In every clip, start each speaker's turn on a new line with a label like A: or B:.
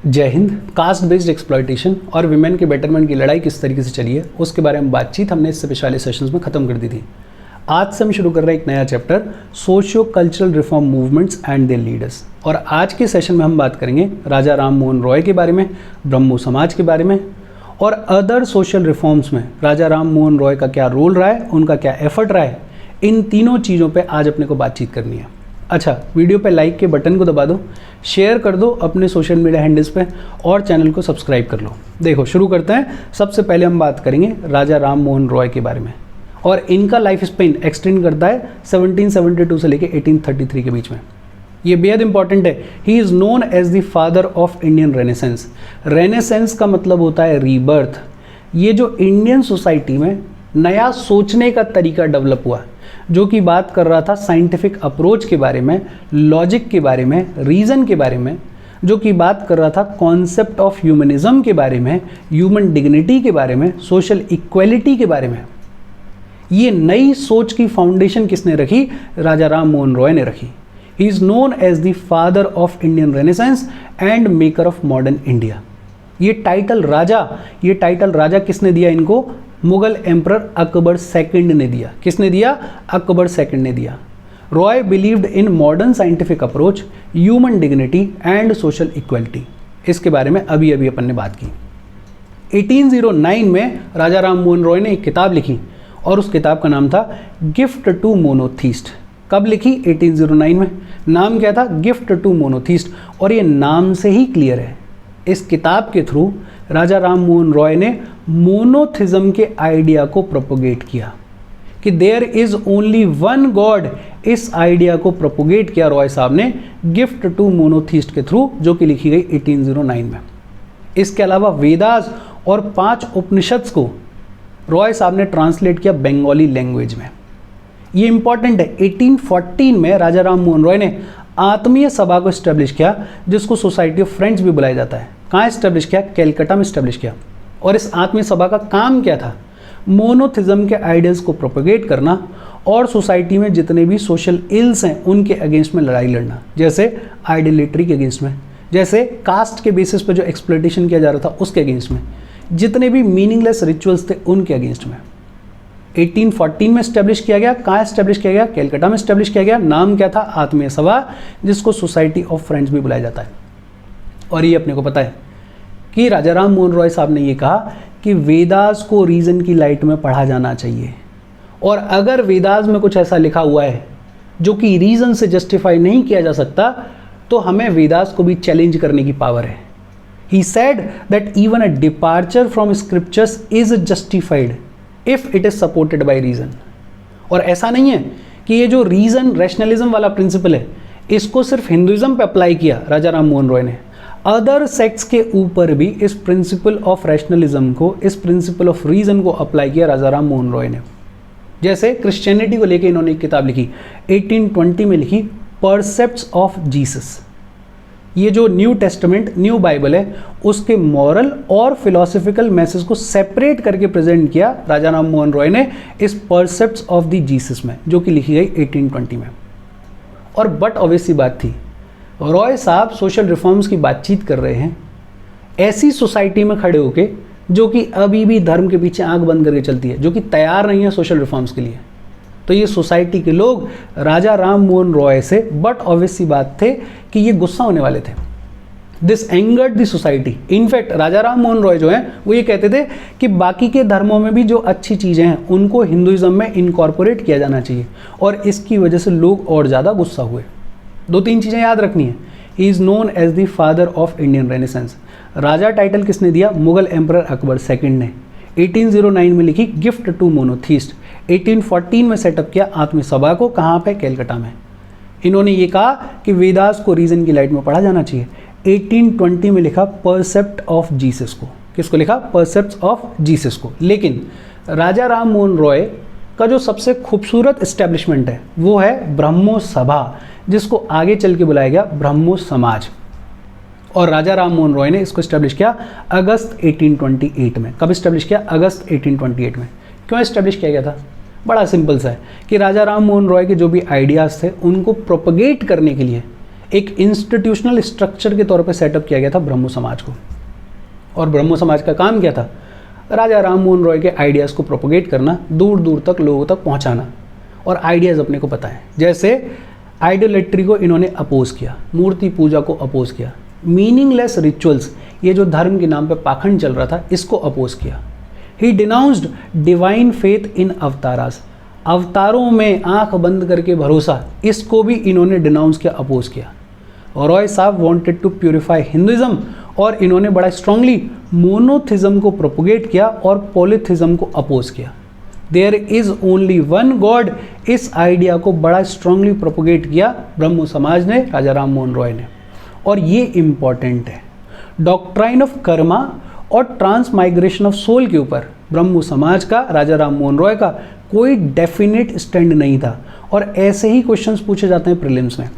A: जय Hind. Caste based exploitation और women के बेटरमेंट की लड़ाई किस तरीके से चली है उसके बारे में बातचीत हमने इससे पिछले सेशंस में ख़त्म कर दी थी। आज से हम शुरू कर रहे हैं एक नया chapter, socio cultural reform movements and there leaders. और आज के सेशन में हम बात करेंगे राजा राम मोहन रॉय के बारे में, ब्रह्मो समाज के बारे में और अदर सोशल रिफॉर्म्स में राजा राम मोहन रॉय का क्या रोल रहा है, उनका क्या एफर्ट रहा है। इन तीनों चीज़ों पे आज अपने को बातचीत करनी है। अच्छा, वीडियो पे लाइक के बटन को दबा दो, शेयर कर दो अपने सोशल मीडिया हैंडल्स पे और चैनल को सब्सक्राइब कर लो। देखो शुरू करते हैं। सबसे पहले हम बात करेंगे राजा राम मोहन रॉय के बारे में और इनका लाइफ स्पेन एक्सटेंड करता है 1772 से लेकर 1833 के बीच में। ये बेहद इंपॉर्टेंट है। He is known as the father of Indian renaissance. Renaissance का मतलब होता है रीबर्थ। ये जो इंडियन सोसाइटी में नया सोचने का तरीका डेवलप हुआ, जो कि बात कर रहा था साइंटिफिक अप्रोच के बारे में, लॉजिक के बारे में, रीज़न के बारे में, जो कि बात कर रहा था कॉन्सेप्ट ऑफ ह्यूमनिज्म के बारे में, ह्यूमन डिग्निटी के बारे में, सोशल इक्वलिटी के बारे में। ये नई सोच की फाउंडेशन किसने रखी? राजा राम मोहन रॉय ने रखी। He is known as the father of Indian renaissance and maker of modern India. ये टाइटल राजा किसने दिया इनको? मुगल एम्परर अकबर सेकंड ने दिया। किसने दिया? अकबर सेकंड ने दिया। Roy believed in modern scientific approach, human dignity and social equality. इसके बारे में अभी अपन ने बात की। 1809 में राजा राम मोहन रॉय ने एक किताब लिखी और उस किताब का नाम था गिफ्ट टू मोनोथीस्ट। कब लिखी? 1809 में। नाम क्या था? Gift to monotheist. और ये नाम से ही क्लियर है, इस किताब के थ्रू राजा राम मोहन रॉय ने मोनोथिज्म के आइडिया को प्रोपोगेट किया कि there is only one God. इस आइडिया को प्रोपोगेट किया रॉय साहब ने गिफ्ट टू मोनोथीस्ट के थ्रू, जो कि लिखी गई 1809 में। इसके अलावा वेदास और 5 उपनिषद्स को रॉय साहब ने ट्रांसलेट किया बंगाली लैंग्वेज में। ये इंपॉर्टेंट है। 1814 में राजा राम मोहन रॉय ने आत्मीय सभा को इस्टेब्लिश किया, जिसको सोसाइटी ऑफ फ्रेंड्स भी बुलाया जाता है। कहाँ इस्टेब्लिश किया? कैलकाटा में इस्टेब्लिश किया। और इस आत्मीय सभा का काम क्या था? मोनोथिज्म के आइडियाज़ को प्रोपोगेट करना और सोसाइटी में जितने भी सोशल इल्स हैं उनके अगेंस्ट में लड़ाई लड़ना। जैसे आइडोलेट्री के अगेंस्ट में, जैसे कास्ट के बेसिस पे जो एक्सप्लॉयटेशन किया जा रहा था उसके अगेंस्ट में, जितने भी मीनिंगलेस रिचुअल्स थे उनके अगेंस्ट में। 1814 में इस्टेब्लिश किया गया। कहाँ इस्टेब्लिश किया गया? कैलकाटा में इस्टेब्लिश किया गया। नाम क्या था? आत्मीय सभा, जिसको सोसाइटी ऑफ फ्रेंड्स भी बुलाया जाता है। और ये अपने को पता है कि राजा राम मोहन रॉय साहब ने ये कहा कि वेदास को रीज़न की लाइट में पढ़ा जाना चाहिए, और अगर वेदास में कुछ ऐसा लिखा हुआ है जो कि रीज़न से जस्टिफाई नहीं किया जा सकता, तो हमें वेदास को भी चैलेंज करने की पावर है। He said that even a departure from scriptures is justified if it is supported by reason. और ऐसा नहीं है कि ये जो रीज़न रैशनलिज्म वाला प्रिंसिपल है, इसको सिर्फ हिंदुइज्म पे अप्लाई किया राजा राम मोहन रॉय ने। अदर सेक्ट्स के ऊपर भी इस प्रिंसिपल ऑफ रैशनलिज्म को, इस प्रिंसिपल ऑफ रीज़न को अप्लाई किया राजा राम मोहन रॉय ने। जैसे क्रिश्चियनिटी को लेकर इन्होंने एक किताब लिखी, 1820 में लिखी, परसेप्ट्स ऑफ जीसस। ये जो न्यू टेस्टामेंट, न्यू बाइबल है, उसके मॉरल और फिलोसफिकल मैसेज को सेपरेट करके प्रेजेंट किया राजा राम मोहन रॉय ने इस परसेप्ट्स ऑफ द जीसस में, जो कि लिखी गई 1820 में। और बट ऑब्वियस सी बात थी, रॉय साहब सोशल रिफॉर्म्स की बातचीत कर रहे हैं ऐसी सोसाइटी में खड़े होके जो कि अभी भी धर्म के पीछे आंख बंद करके चलती है, जो कि तैयार नहीं है सोशल रिफॉर्म्स के लिए। तो ये सोसाइटी के लोग राजा राम मोहन रॉय से बट ऑब्वियस सी बात थे कि ये गुस्सा होने वाले थे। This angered the society. In fact Raja Ram Mohan Roy जो हैं वो ये कहते थे कि बाकी के धर्मों में भी जो अच्छी चीज़ें हैं उनको हिंदुइज्म में इनकॉर्पोरेट किया जाना चाहिए, और इसकी वजह से लोग और ज़्यादा गुस्सा हुए। 2-3 चीज़ें याद रखनी है। He is known as the father of Indian renaissance. Raja title किसने दिया? मुगल एम्परर अकबर सेकंड ने। 1809 में लिखी गिफ्ट टू मोनोथीस्ट। 1814 में सेटअप किया आत्मीय सभा को। कहाँ पे? कैलकाटा में। इन्होंने ये कहा कि वेदास को रीज़न की लाइट में पढ़ा जाना चाहिए। 1820 में लिखा परसेप्ट ऑफ जीसस को। किसको लिखा? परसेप्ट ऑफ जीसस को। लेकिन राजा राम मोहन रॉय का जो सबसे खूबसूरत इस्टेब्लिशमेंट है वो है ब्रह्मो सभा, जिसको आगे चल के बुलाया गया ब्रह्मो समाज। और राजा राम मोहन रॉय ने इसको इस्टेब्लिश किया अगस्त 1828 में। कब इस्टेब्लिश किया? अगस्त 1828 में। क्यों इस्टेब्लिश किया गया था? बड़ा सिंपल सा है कि राजा राम मोहन रॉय के जो भी आइडियाज़ थे उनको प्रोपगेट करने के लिए एक इंस्टीट्यूशनल स्ट्रक्चर के तौर पे सेटअप किया गया था ब्रह्मो समाज को। और ब्रह्मो समाज का काम क्या था? राजा राम मोहन रॉय के आइडियाज़ को प्रोपोगेट करना, दूर दूर तक लोगों तक पहुंचाना और आइडियाज़ अपने को पता है। जैसे आइडोलेट्री को इन्होंने अपोज किया, मूर्ति पूजा को अपोज किया, मीनिंगलेस रिचुअल्स, ये जो धर्म के नाम पे पाखंड चल रहा था, इसको अपोज किया। ही डिनाउंस्ड डिवाइन फेथ इन अवतारास, अवतारों में आंख बंद करके भरोसा, इसको भी इन्होंने डिनाउंस किया, अपोज किया। और रॉय साहब वांटेड टू प्यूरिफाई हिंदुइज्म, और इन्होंने बड़ा स्ट्रांगली मोनोथिज्म को प्रोपोगेट किया और पॉलीथिज्म को अपोज किया। There is only one God, इस आइडिया को बड़ा स्ट्रांगली प्रोपोगेट किया ब्रह्मो समाज ने, राजा राम मोहन रॉय ने। और ये इंपॉर्टेंट है, डॉक्ट्राइन ऑफ कर्मा और ट्रांसमाइग्रेशन ऑफ सोल के ऊपर ब्रह्मो समाज का, राजा राम मोहन रॉय का कोई डेफिनेट स्टैंड नहीं था। और ऐसे ही क्वेश्चंस पूछे जाते हैं प्रीलिम्स में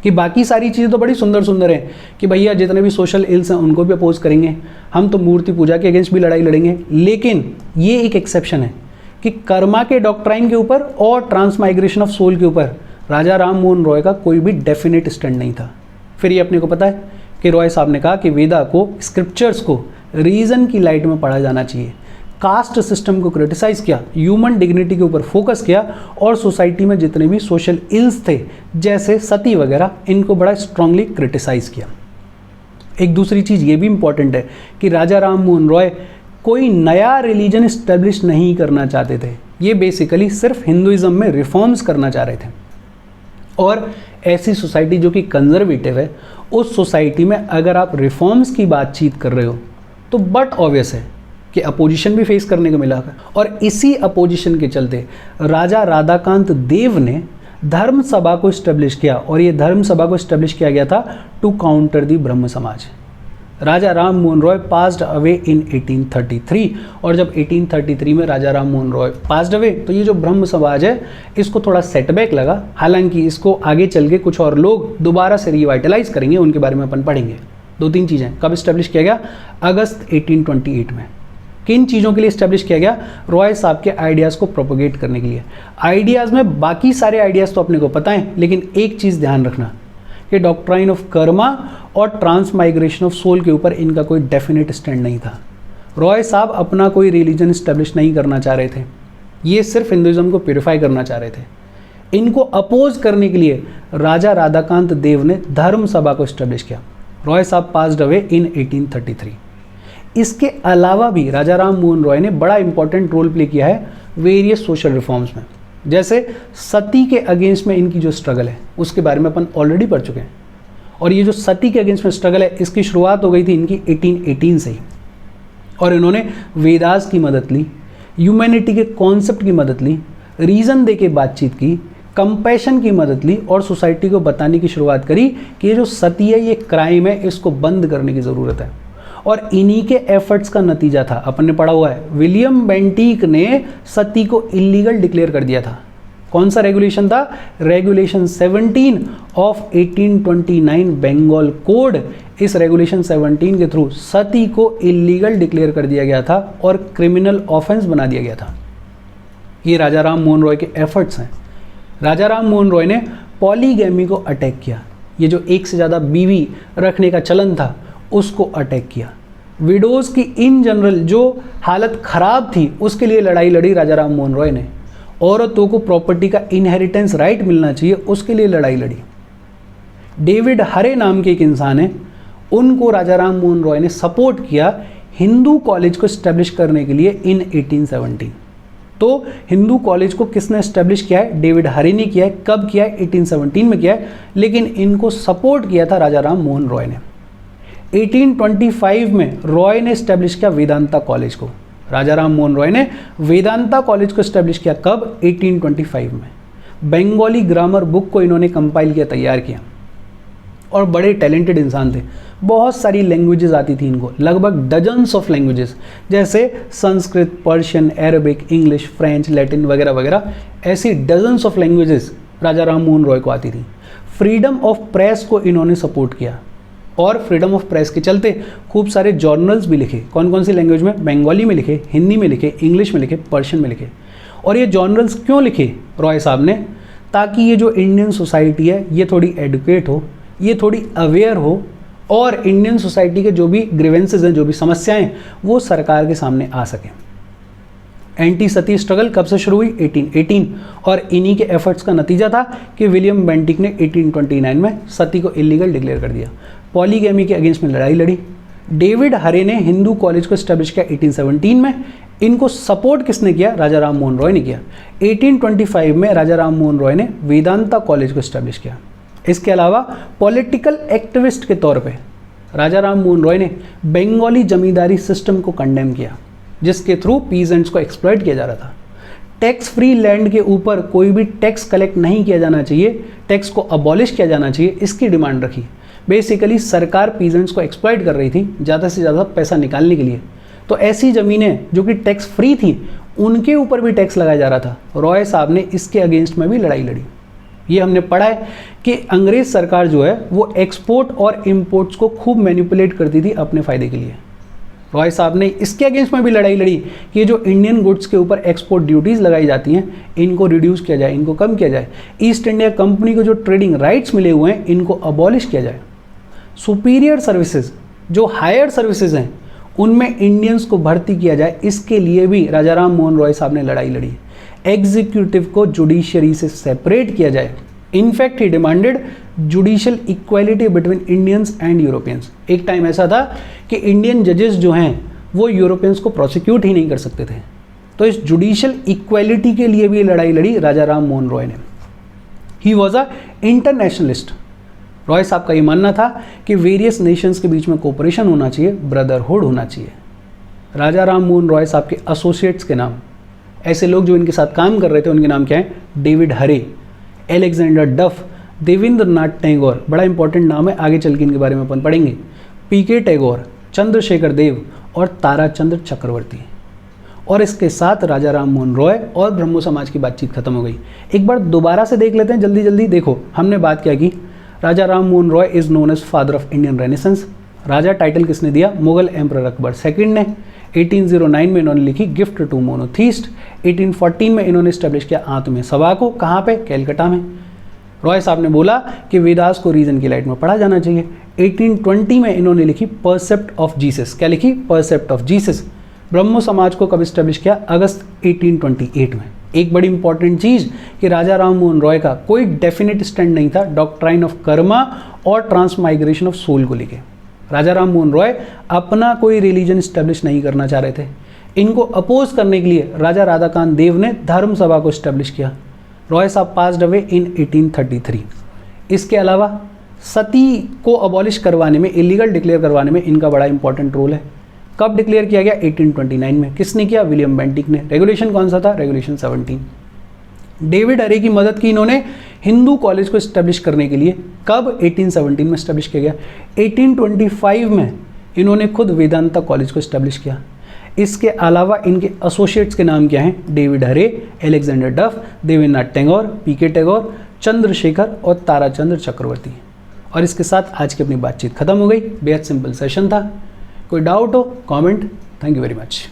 A: कि बाकी सारी चीज़ें तो बड़ी सुंदर सुंदर हैं कि भैया जितने भी सोशल इल्स हैं उनको भी अपोज करेंगे, हम तो मूर्ति पूजा के अगेंस्ट भी लड़ाई लड़ेंगे, लेकिन ये एक एक्सेप्शन है कि कर्मा के डॉक्ट्राइन के ऊपर और ट्रांसमाइग्रेशन ऑफ सोल के ऊपर राजा राम मोहन रॉय का कोई भी डेफिनेट स्टैंड नहीं था। फिर ये अपने को पता है कि रॉय साहब ने कहा कि वेदा को, स्क्रिप्चर्स को रीज़न की लाइट में पढ़ा जाना चाहिए, कास्ट सिस्टम को क्रिटिसाइज़ किया, ह्यूमन डिग्निटी के ऊपर फोकस किया, और सोसाइटी में जितने भी सोशल इल्स थे जैसे सती वगैरह, इनको बड़ा स्ट्रांगली क्रिटिसाइज़ किया। एक दूसरी चीज़ ये भी इंपॉर्टेंट है कि राजा राम मोहन रॉय कोई नया रिलीजन इस्टेब्लिश नहीं करना चाहते थे, ये बेसिकली सिर्फ हिंदुइज्म में रिफॉर्म्स करना चाह रहे थे। और ऐसी सोसाइटी जो कि कंजर्वेटिव है, उस सोसाइटी में अगर आप रिफॉर्म्स की बातचीत कर रहे हो तो बट ऑब्वियस है कि अपोजिशन भी फेस करने को मिला। और इसी अपोजिशन के चलते राजा राधाकांत देव ने धर्म सभा को इस्टेब्लिश किया, और ये धर्म सभा को इस्टेब्लिश किया गया था टू काउंटर दी Brahmo Samaj. Raja Ram Mohan Roy passed away in 1833, और जब 1833 में राजा राम मोहन रॉय पास्ड अवे तो ये जो ब्रह्म समाज है इसको थोड़ा सेटबैक लगा। हालांकि इसको आगे चल के कुछ और लोग दोबारा से रिवाइटलाइज करेंगे, उनके बारे में अपन पढ़ेंगे। 2-3 चीज़ें। कब इस्टेब्लिश किया गया? अगस्त 1828 में। किन चीज़ों के लिए इस्टेब्लिश किया गया? रॉय साहब के आइडियाज़ को प्रोपोगेट करने के लिए। आइडियाज़ में बाकी सारे आइडियाज़ तो अपने को पता है, लेकिन एक चीज़ ध्यान रखना कि डॉक्ट्राइन ऑफ कर्मा और ट्रांसमाइग्रेशन ऑफ सोल के ऊपर इनका कोई डेफिनेट स्टैंड नहीं था। रॉय साहब अपना कोई रिलीजन इस्टेब्लिश नहीं करना चाह रहे थे, ये सिर्फ हिंदुइज्म को प्योरीफाई करना चाह रहे थे। इनको अपोज करने के लिए राजा राधाकांत देव ने धर्म सभा को इस्टेब्लिश किया। रॉय साहब पास्ड अवे इन 1833। इसके अलावा भी राजा राम मोहन रॉय ने बड़ा इंपॉर्टेंट रोल प्ले किया है वेरियस सोशल रिफॉर्म्स में। जैसे सती के अगेंस्ट में इनकी जो स्ट्रगल है उसके बारे में अपन ऑलरेडी पढ़ चुके हैं, और ये जो सती के अगेंस्ट में स्ट्रगल है इसकी शुरुआत हो गई थी इनकी 1818 से ही। और इन्होंने वेदास की मदद ली, ह्यूमैनिटी के कॉन्सेप्ट की मदद ली, रीज़न दे के बातचीत की, कंपैशन की मदद ली, और सोसाइटी को बताने की शुरुआत करी कि ये जो सती है ये क्राइम है, इसको बंद करने की ज़रूरत है। और इन्हीं के एफर्ट्स का नतीजा था, अपन ने पढ़ा हुआ है, विलियम बेंटिक ने सती को इलीगल डिक्लेयर कर दिया था। कौन सा रेगुलेशन था? Regulation 17 of 1829 Bengal code. इस रेगुलेशन 17 के थ्रू सती को इलीगल डिक्लेयर कर दिया गया था और क्रिमिनल ऑफेंस बना दिया गया था। ये राजा राम मोहन रॉय के एफर्ट्स हैं। राजा राम मोहन रॉय ने पॉलीगैमी को अटैक किया, ये जो एक से ज़्यादा बीवी रखने का चलन था उसको अटैक किया। विडोज़ की इन जनरल जो हालत ख़राब थी उसके लिए लड़ाई लड़ी राजा राम मोहन रॉय ने। औरतों को प्रॉपर्टी का इनहेरिटेंस राइट मिलना चाहिए, उसके लिए लड़ाई लड़ी। डेविड हरे नाम के एक इंसान है, उनको राजा राम मोहन रॉय ने सपोर्ट किया हिंदू कॉलेज को इस्टेब्लिश करने के लिए इन 1817। तो हिंदू कॉलेज को किसने इस्टेब्लिश किया है? डेविड हरे ने किया है। कब किया है? 1817 में किया है, लेकिन इनको सपोर्ट किया था राजा राम मोहन रॉय ने। 1825 में रॉय ने इस्टेब्लिश किया वेदांता कॉलेज को। राजा राम मोहन रॉय ने वेदांता कॉलेज को इस्टेब्लिश किया कब? 1825 में। बंगाली ग्रामर बुक को इन्होंने कंपाइल किया, तैयार किया, और बड़े टैलेंटेड इंसान थे। बहुत सारी लैंग्वेजेस आती थी इनको, लगभग डजन्स ऑफ लैंग्वेजेस, जैसे Sanskrit, Persian, Arabic, English, French, Latin वगैरह वगैरह, ऐसी डजन्स ऑफ लैंग्वेजेस राजा राम मोहन रॉय को आती थी। फ्रीडम ऑफ प्रेस को इन्होंने सपोर्ट किया, और फ्रीडम ऑफ प्रेस के चलते खूब सारे जर्नल्स भी लिखे। कौन कौन सी लैंग्वेज में? बंगाली में लिखे, हिंदी में लिखे, इंग्लिश में लिखे, पर्शियन में लिखे। और ये जर्नल्स क्यों लिखे रॉय साहब ने? ताकि ये जो इंडियन सोसाइटी है ये थोड़ी एडुकेट हो, ये थोड़ी अवेयर हो और इंडियन सोसाइटी के जो भी ग्रीवेंसेज हैं, जो भी समस्याएं हैं, वो सरकार के सामने आ सकें। एंटी सती स्ट्रगल कब से शुरू हुई? 1818, और इन्हीं के एफर्ट्स का नतीजा था कि विलियम बेंटिक ने 1829 में सती को इलीगल डिक्लेयर कर दिया। पॉलीगैमी के अगेंस्ट में लड़ाई लड़ी। डेविड हरे ने हिंदू कॉलेज को एस्टेब्लिश किया 1817 में। इनको सपोर्ट किसने किया? राजा राम मोहन रॉय ने किया। 1825 में राजा राम मोहन रॉय ने वेदांता कॉलेज को एस्टेब्लिश किया। इसके अलावा पॉलिटिकल एक्टिविस्ट के तौर पे राजा राम मोहन रॉय ने बंगाली जमींदारी सिस्टम को कंडेम किया, जिसके थ्रू पीजेंट्स को एक्सप्लॉइट किया जा रहा था। टैक्स फ्री लैंड के ऊपर कोई भी टैक्स कलेक्ट नहीं किया जाना चाहिए, टैक्स को अबॉलिश किया जाना चाहिए, इसकी डिमांड रखी। बेसिकली सरकार पीजेंट्स को एक्सप्लॉइट कर रही थी ज़्यादा से ज़्यादा पैसा निकालने के लिए। तो ऐसी ज़मीनें जो कि टैक्स फ्री थी, उनके ऊपर भी टैक्स लगाया जा रहा था। रॉय साहब ने इसके अगेंस्ट में भी लड़ाई लड़ी। ये हमने पढ़ा है कि अंग्रेज सरकार जो है वो एक्सपोर्ट और इम्पोर्ट्स को खूब मैनिपुलेट करती थी अपने फ़ायदे के लिए। रॉय साहब ने इसके अगेंस्ट में भी लड़ाई लड़ी कि जो इंडियन गुड्स के ऊपर एक्सपोर्ट ड्यूटीज़ लगाई जाती हैं, इनको रिड्यूस किया जाए, इनको कम किया जाए। ईस्ट इंडिया कंपनी को जो ट्रेडिंग राइट्स मिले हुए हैं, इनको अबॉलिश किया जाए। सुपीरियर सर्विसेज, जो हायर सर्विसेज हैं, उनमें इंडियंस को भर्ती किया जाए, इसके लिए भी राजा राम मोहन रॉय साहब ने लड़ाई लड़ी। एग्जीक्यूटिव को जुडिशरी से सेपरेट किया जाए। In fact he demanded judicial equality between Indians and Europeans. एक टाइम ऐसा था कि इंडियन जजेस जो हैं वो यूरोपियंस को प्रोसिक्यूट ही नहीं कर सकते थे। तो इस जुडिशियल इक्वालिटी के लिए भी लड़ाई लड़ी राजा राम मोहन रॉय ने। He was a internationalist. Roy साहब का ये मानना था कि वेरियस नेशंस के बीच में कोऑपरेशन होना चाहिए, ब्रदरहुड होना चाहिए। राजा राम मोहन रॉय साहब के एसोसिएट्स के नाम, ऐसे लोग जो इनके साथ काम कर रहे थे, उनके नाम क्या हैं? डेविड हरे, एलेक्जेंडर डफ, देवेंद्र नाथ टैगोर, बड़ा इंपॉर्टेंट नाम है, आगे चल के इनके बारे में अपन पढ़ेंगे। पीके टैगोर, चंद्रशेखर देव और ताराचंद्र चक्रवर्ती। और इसके साथ राजा राम मोहन रॉय और ब्रह्मो समाज की बातचीत खत्म हो गई। एक बार दोबारा से देख लेते हैं जल्दी जल्दी। देखो, हमने बात क्या की? Raja Ram Mohan Roy is known as father of Indian renaissance. Raja title किसने दिया? मुगल एम्परर अकबर सेकंड ने। 1809 में इन्होंने लिखी गिफ्ट टू मोनोथीस्ट। 1814 में इन्होंने स्टैब्लिश किया आत्म सभा को। कहाँ पे? कैलकाटा में। रॉय साहब ने बोला कि वेदास को रीजन की लाइट में पढ़ा जाना चाहिए। 1820 में इन्होंने लिखी परसेप्ट ऑफ जीसस। क्या लिखी? परसेप्ट ऑफ जीसस। ब्रह्मो समाज को कब स्टैब्लिश किया? अगस्त 1828 में। एक बड़ी इंपॉर्टेंट चीज़ कि राजा राम मोहन रॉय का कोई डेफिनेट स्टैंड नहीं था डॉक्ट्राइन ऑफ कर्मा और ट्रांसमाइग्रेशन ऑफ सोल को लेके। राजा राम मोहन रॉय अपना कोई रिलीजन स्टैब्लिश नहीं करना चाह रहे थे। इनको अपोज करने के लिए राजा राधाकांत देव ने धर्म सभा को स्टैब्लिश किया। रॉय साहब पास्ड अवे इन 1833। इसके अलावा सती को अबॉलिश करवाने में, इलीगल डिक्लेयर करवाने में इनका बड़ा इंपॉर्टेंट रोल है। कब डिक्लेयर किया गया? 1829 में। किसने किया? विलियम बेंटिक ने। रेगुलेशन कौन सा था? रेगुलेशन 17। डेविड हरे की मदद की इन्होंने हिंदू कॉलेज को इस्टेब्लिश करने के लिए। कब? 1817 में इस्टेब्लिश किया गया। 1825 में इन्होंने खुद वेदांता कॉलेज को इस्टेब्लिश किया। इसके अलावा इनके एसोसिएट्स के नाम क्या हैं? डेविड हरे, एलेक्जेंडर डफ, देवेंद्र नाथ टैगोर, पीके टैगोर, चंद्रशेखर और ताराचंद्र चक्रवर्ती। और इसके साथ आज की अपनी बातचीत खत्म हो गई। बेहद सिंपल सेशन था। कोई डाउट हो comment. Thank you very much.